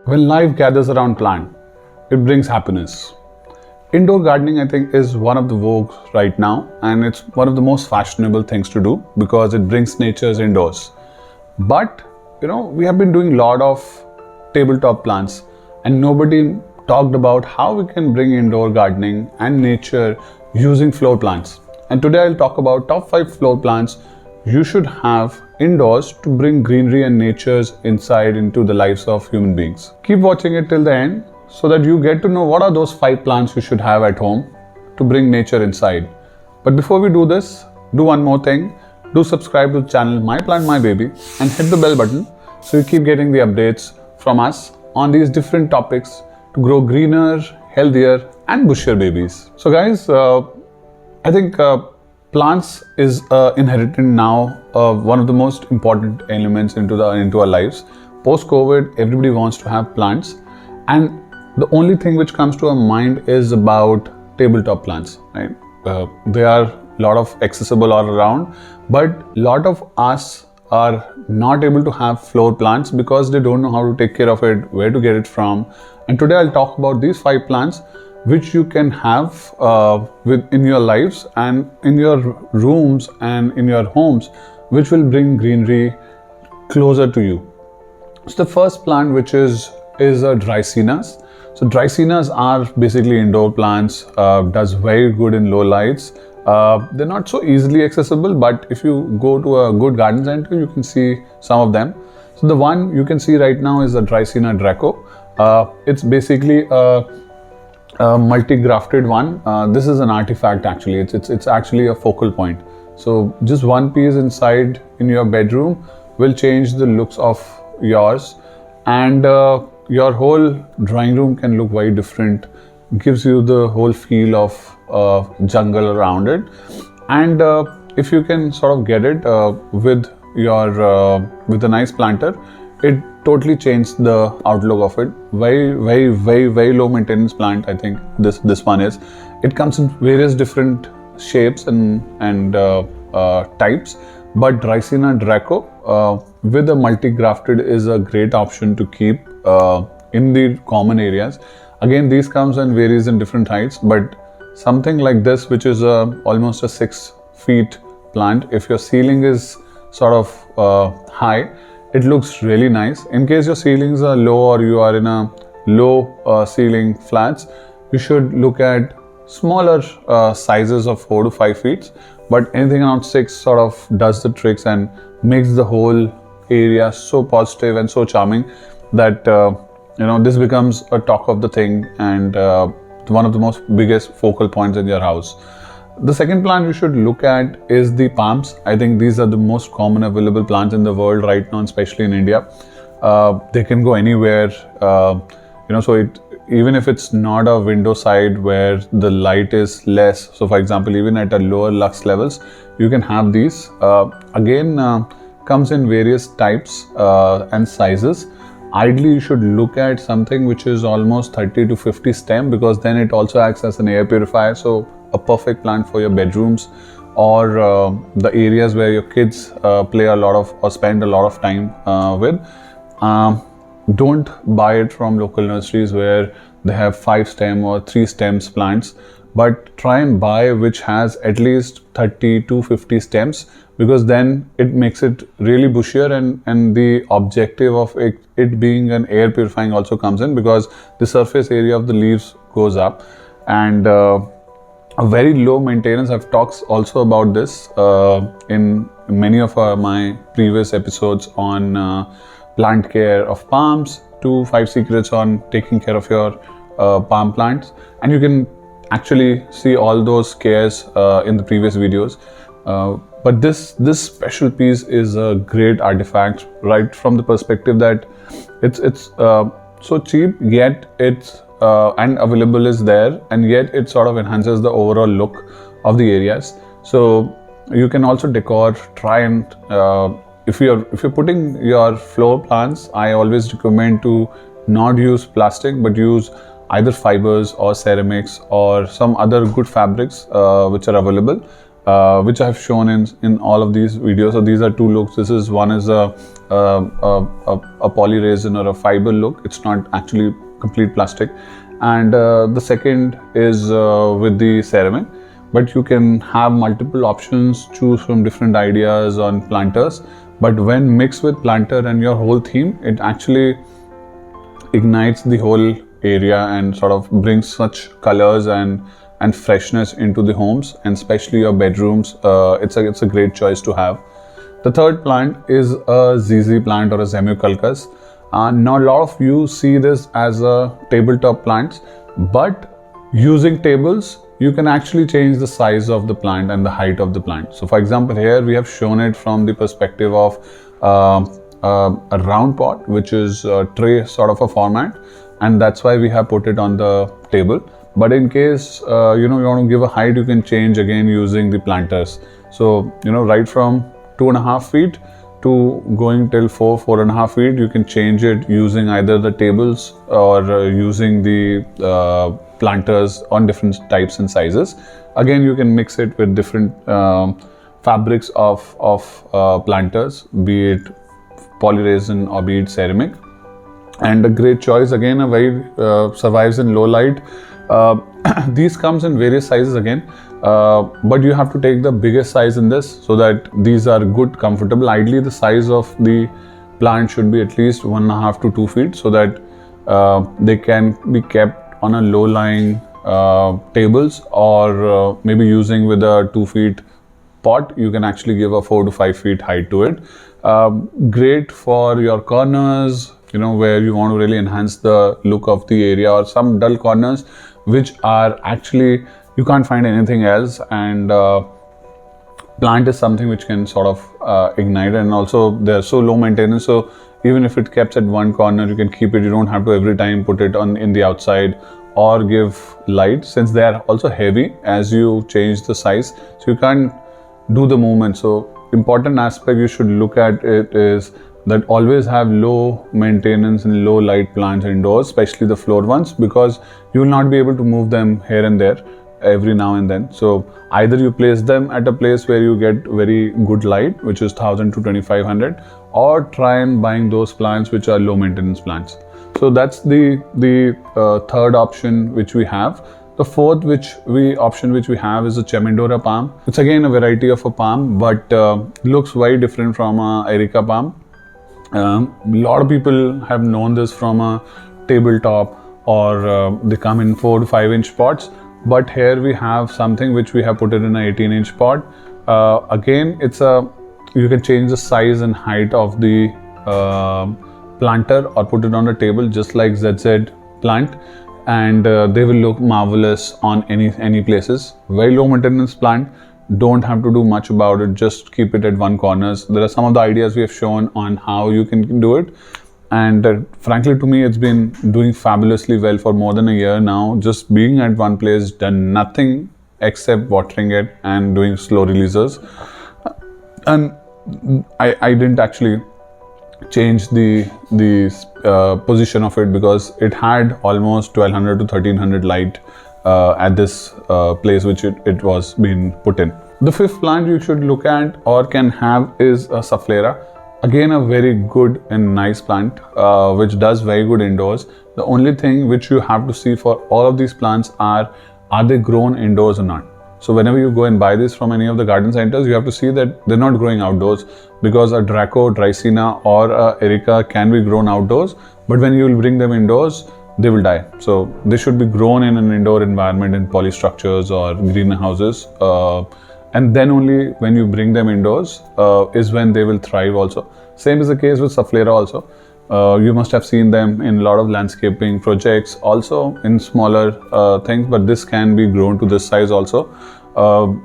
When life gathers around plant, it brings happiness. Indoor gardening, I think, is one of the vogue right now, and it's one of the most fashionable things to do because it brings natures indoors. But we have been doing a lot of tabletop plants, and nobody talked about how we can bring indoor gardening and nature using floor plants. And today I'll talk about top 5 floor plants you should have indoors to bring greenery and natures inside into the lives of human beings. Keep watching it till the end so that you get to know what are those 5 plants you should have at home to bring nature inside. But before we do this, do one more thing. Do subscribe to the channel My Plant My Baby and hit the bell button so you keep getting the updates from us on these different topics to grow greener, healthier and bushier babies. So guys, I think plants is inherited now one of the most important elements into our lives. Post-COVID, everybody wants to have plants, and the only thing which comes to our mind is about tabletop plants, right? They are a lot of accessible all around, but a lot of us are not able to have floor plants because they don't know how to take care of it, where to get it from. And today I'll talk about these 5 plants which you can have in your lives and in your rooms and in your homes, which will bring greenery closer to you. So the first plant, which is Drycenas. So Drycenas are basically indoor plants, does very good in low lights. They're not so easily accessible, but if you go to a good garden center, you can see some of them. So the one you can see right now is the Drycena Draco. It's basically a multi-grafted one. This is an artifact actually. It's actually a focal point. So just one piece inside in your bedroom will change the looks of yours, and your whole drawing room can look very different. Gives you the whole feel of jungle around it. And if you can sort of get it with a nice planter, it totally changed the outlook of it. Very low maintenance plant, I think this one is. It comes in various different shapes and types, but Drycena Draco with a multi-grafted is a great option to keep in the common areas. Again, these comes and varies in different heights, but something like this, which is almost a 6 feet plant, if your ceiling is sort of high, it looks really nice. In case your ceilings are low or you are in a low ceiling flats, you should look at smaller sizes of 4 to 5 feet, but anything around 6 sort of does the tricks and makes the whole area so positive and so charming that this becomes a talk of the thing and one of the most biggest focal points in your house. The second plant you should look at is the palms. I think these are the most common available plants in the world right now, especially in India. They can go anywhere, so even if it's not a window side where the light is less, so for example, even at a lower lux levels, you can have these. Again, comes in various types and sizes. Ideally, you should look at something which is almost 30 to 50 stem, because then it also acts as an air purifier. So a perfect plant for your bedrooms or the areas where your kids play a lot of or spend a lot of time with. Don't buy it from local nurseries where they have 5 stem or 3 stems plants, but try and buy which has at least 30 to 50 stems, because then it makes it really bushier, and the objective of it being an air purifying also comes in, because the surface area of the leaves goes up. And a very low maintenance. I've talked also about this in many of my previous episodes on plant care of palms, to 5 secrets on taking care of your palm plants, and you can actually see all those cares in the previous videos. But this special piece is a great artifact, right from the perspective that it's so cheap, yet it's and available is there, and yet it sort of enhances the overall look of the areas. So you can also decor, try and if you're putting your floor plants, I always recommend to not use plastic, but use either fibers or ceramics or some other good fabrics which are available. which I have shown in all of these videos. So these are two looks. This is one is a polyresin or a fiber look. It's not actually complete plastic, and the second is with the ceramic. But you can have multiple options, choose from different ideas on planters. But when mixed with planter and your whole theme, it actually ignites the whole area and sort of brings such colors and freshness into the homes, and especially your bedrooms. It's a great choice to have. The third plant is a ZZ plant or a Semiculcus. Now a lot of you see this as a tabletop plants, but using tables, you can actually change the size of the plant and the height of the plant. So for example, here we have shown it from the perspective of a round pot, which is a tray sort of a format, and that's why we have put it on the table. But in case you want to give a height, you can change again using the planters. So right from 2.5 feet to going till 4.5 feet, you can change it using either the tables or using the planters on different types and sizes. Again, you can mix it with different fabrics of planters, be it polyresin or be it ceramic. And a great choice, again, a very survives in low light. These comes in various sizes again, but you have to take the biggest size in this so that these are good, comfortable. Ideally, the size of the plant should be at least 1.5 to 2 feet so that they can be kept on a low-lying tables, or maybe using with a 2 feet pot, you can actually give a 4 to 5 feet height to it. Great for your corners, where you want to really enhance the look of the area, or some dull corners which are actually you can't find anything else, and plant is something which can sort of ignite, and also they're so low maintenance. So even if it kept at one corner, you can keep it. You don't have to every time put it on in the outside or give light, since they are also heavy as you change the size, so you can't do the movement. So important aspect you should look at it is that always have low maintenance and low light plants indoors, especially the floor ones, because you will not be able to move them here and there every now and then. So either you place them at a place where you get very good light, which is 1000 to 2500, or try and buying those plants which are low maintenance plants. So that's the third option which we have. The fourth option which we have is a Chamaedorea palm. It's again a variety of a palm, but looks very different from a Erica palm. A lot of people have known this from a tabletop, or they come in 4 to 5 inch pots. But here we have something which we have put it in an 18-inch pot. Again, you can change the size and height of the planter or put it on a table just like ZZ plant, and they will look marvelous on any places. Very low maintenance plant. Don't have to do much about it, just keep it at one corners. There are some of the ideas we have shown on how you can do it, and frankly to me it's been doing fabulously well for more than a year now. Just being at one place, done nothing except watering it and doing slow releases, and I didn't actually change the position of it because it had almost 1200 to 1300 light at this place which it was being put in. The fifth plant you should look at or can have is a Sansevieria. Again, a very good and nice plant which does very good indoors. The only thing which you have to see for all of these plants are they grown indoors or not. So whenever you go and buy this from any of the garden centers, you have to see that they're not growing outdoors, because a Draco, Drycena or a Erica can be grown outdoors, but when you will bring them indoors, they will die. So they should be grown in an indoor environment in polystructures or greenhouses, and then only when you bring them indoors is when they will thrive also. Same is the case with Sansevieria also. You must have seen them in a lot of landscaping projects, also in smaller things, but this can be grown to this size also,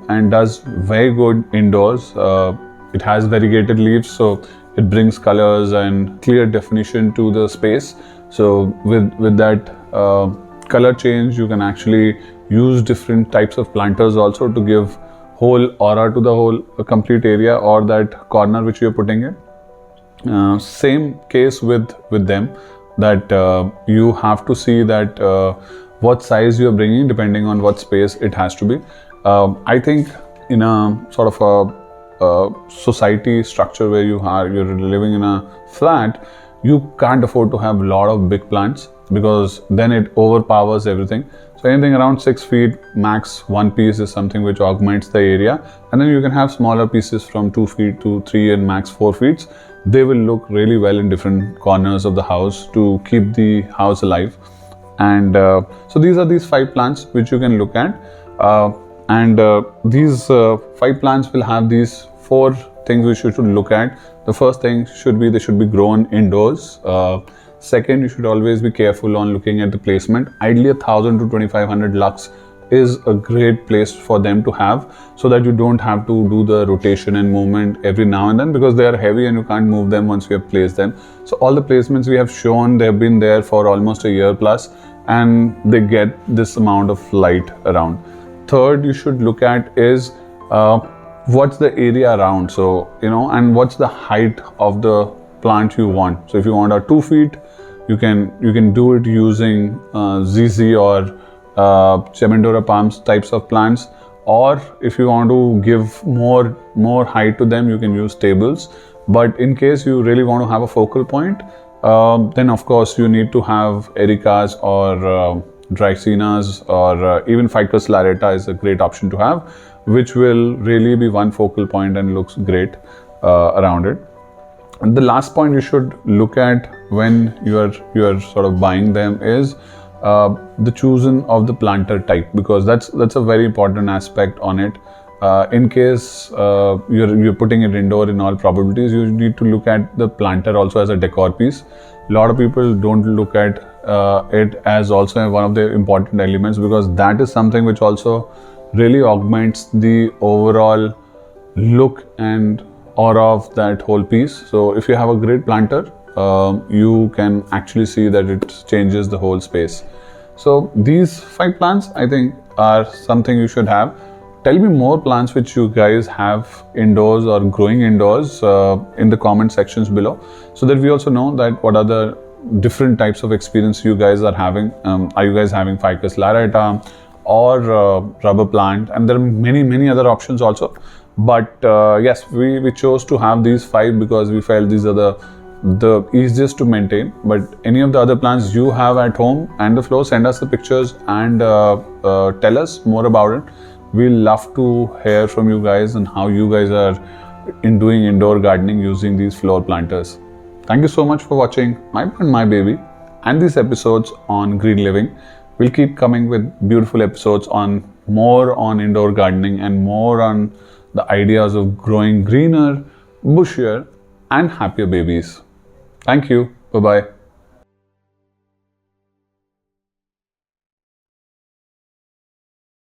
and does very good indoors. It has variegated leaves, so it brings colors and clear definition to the space. So with that color change, you can actually use different types of planters also to give whole aura to the whole complete area or that corner which you're putting it. Same case with them, that you have to see that what size you're bringing depending on what space it has to be. I think in a sort of a society structure where you're living in a flat, you can't afford to have a lot of big plants because then it overpowers everything. So anything around 6 feet, max 1 piece is something which augments the area, and then you can have smaller pieces from 2 feet to 3 and max 4 feet. They will look really well in different corners of the house to keep the house alive. And so these 5 plants which you can look at, these 5 plants will have these 4 things which you should look at. The first thing should be they should be grown indoors. Second, you should always be careful on looking at the placement. Ideally 1000 to 2500 lux is a great place for them to have, so that you don't have to do the rotation and movement every now and then, because they are heavy and you can't move them once you have placed them. So all the placements we have shown, they have been there for almost a year plus, and they get this amount of light around. Third, you should look at is what's the area around, so and what's the height of the plant you want. So if you want a 2 feet, you can do it using ZZ or Chamaedorea palms types of plants, or if you want to give more height to them, you can use tables. But in case you really want to have a focal point, then of course you need to have ericas or Drycenas, or even Ficus lyrata is a great option to have, which will really be one focal point and looks great around it. And the last point you should look at when you are sort of buying them is the choosing of the planter type, because that's a very important aspect on it. In case you're putting it indoor, in all probabilities, you need to look at the planter also as a decor piece. A lot of people don't look at it as also one of the important elements, because that is something which also really augments the overall look and aura of that whole piece. So if you have a great planter, you can actually see that it changes the whole space. So these 5 plants I think are something you should have. Tell me more plants which you guys have indoors or growing indoors in the comment sections below, so that we also know that what are the different types of experience you guys are having. Are you guys having Ficus lyrata or rubber plant? And there are many other options also. But yes, we chose to have these 5 because we felt these are the easiest to maintain. But any of the other plants you have at home and the floor, send us the pictures and tell us more about it. We'll love to hear from you guys and how you guys are doing indoor gardening using these floor planters. Thank you so much for watching My Plant My Baby and these episodes on green living. We'll keep coming with beautiful episodes on more on indoor gardening and more on the ideas of growing greener, bushier and happier babies. Thank you. Bye-bye.